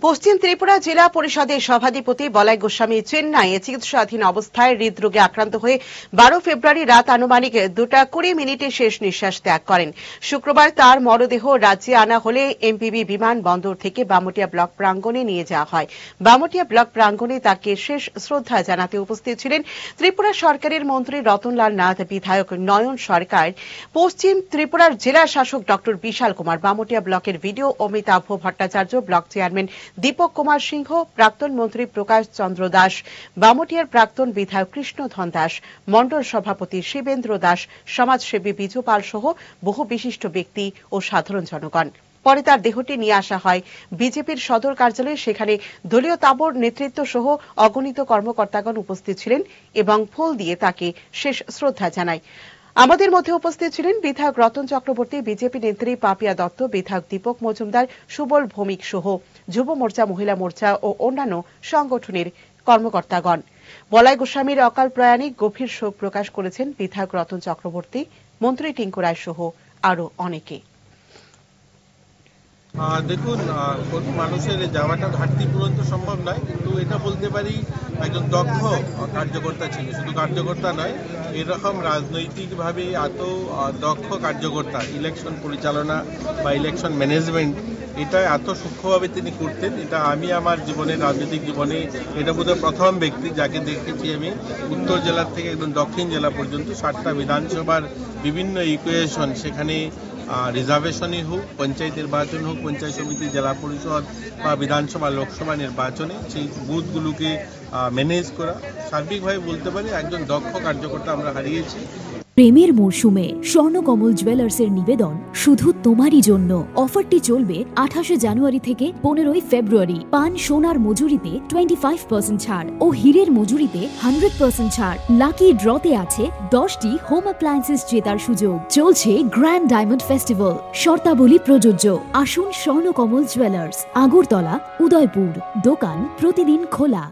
পশ্চিম ত্রিপুরা জেলা পরিষদের সভাধিপতি বলাই গোস্বামী চেন্নাইয়ে চিকিৎসাধীন অবস্থায় হৃদরোগে আক্রান্ত হয়ে 12 ফেব্রুয়ারি রাত আনুমানিক 2:20 শেষ নিঃশ্বাস ত্যাগ করেন। শুক্রবার তার মরদেহ রাজ্যে আনা হলে এমপিবি বিমানবন্দর থেকে বামুটিয়া ব্লক প্রাঙ্গণে নিয়ে যাওয়া হয়। বামুটিয়া ব্লক প্রাঙ্গণে তাকে শেষ শ্রদ্ধা জানাতে উপস্থিত ছিলেন ত্রিপুরা সরকারের মন্ত্রী রতনলাল নাথ, বিধায়ক নয়ন সরকার, পশ্চিম ত্রিপুরার জেলা শাসক ড বিশাল কুমার, বামুটিয়া ব্লকের BDO Amitabh Bhattacharya, block chairman Dipak Kumar Singha, প্রাক্তন মন্ত্রী প্রকাশ চন্দ্র দাস, বামুটিয়ার প্রাক্তন বিধায়ক কৃষ্ণধন দাস, মণ্ডল সভাপতি শিবেন্দ্র দাস, সমাজসেবী বিজু পাল সহ বহু বিশিষ্ট ব্যক্তি ও সাধারণ জনগণ। পরে তার দেহটি নিয়ে আসা হয় বিজেপির সদর কার্যালয়ে। সেখানে দলীয় তাবর নেতৃত্ব সহ অগণিত কর্মকর্তাগণ উপস্থিত ছিলেন এবং ফুল দিয়ে তাকে শেষ শ্রদ্ধা জানায়। আমাদের মধ্যে উপস্থিত ছিলেন বিধায়ক রতন চক্রবর্তী, বিজেপি নেত্রী পাপিয়া দত্ত, বিধায়ক দীপক মজুমদার, সুবল ভৌমিক সহ যুব মোর্চা, মহিলা মোর্চা ও অন্যান্য সংগঠনের কর্মকর্তাগণ। বলাই গোস্বামীর অকাল প্রয়াণে গভীর শোক প্রকাশ করেছেন বিধায়ক রতন চক্রবর্তী, মন্ত্রী টিঙ্কু রায় সহ আরও অনেকে। দেখুন, কোন মানুষের যাওয়াটা ঘাটতি পূরণ তো সম্ভব নয়, কিন্তু এটা বলতে পারি একজন দক্ষ কার্যকর্তা ছিল। শুধু কার্যকর্তা নয়, এরকম রাজনৈতিকভাবে এত দক্ষ কার্যকর্তা, ইলেকশন পরিচালনা বা ইলেকশন ম্যানেজমেন্ট এটা এত সূক্ষ্মভাবে তিনি করতেন। এটা আমি আমার জীবনে, রাজনৈতিক জীবনে এটা বোধহয় প্রথম ব্যক্তি যাকে দেখেছি আমি উত্তর জেলার থেকে একদম দক্ষিণ জেলা পর্যন্ত 7টা বিধানসভার বিভিন্ন ইকুয়েশন, সেখানে রিজার্ভেশনই হোক, পঞ্চায়েত নির্বাচন হোক, পঞ্চায়েত সমিতি, জেলা পরিষদ বা বিধানসভা, লোকসভা নির্বাচনে সেই বুথগুলোকে ম্যানেজ করা, সার্বিকভাবে বলতে পারি একজন দক্ষ কার্যকর্তা আমরা হারিয়েছি। প্রেমের মরশুমে স্বর্ণকমল জুয়েলার্সের নিবেদন শুধু তোমারই জন্য। অফারটি চলবে 28 জানুয়ারি থেকে 15 ফেব্রুয়ারি। পান সোনার মজুরিতে 25% ছাড় ও হীরের মজুরিতে 100% ছাড়। লাকি ড্রতে আছে 10টি হোম অ্যাপ্লায়েন্সেস জেতার সুযোগ। চলছে গ্র্যান্ড ডায়মন্ড ফেস্টিভ্যাল। শর্তাবলী প্রযোজ্য। আসুন স্বর্ণকমল জুয়েলার্স, আগরতলা, উদয়পুর। দোকান প্রতিদিন খোলা।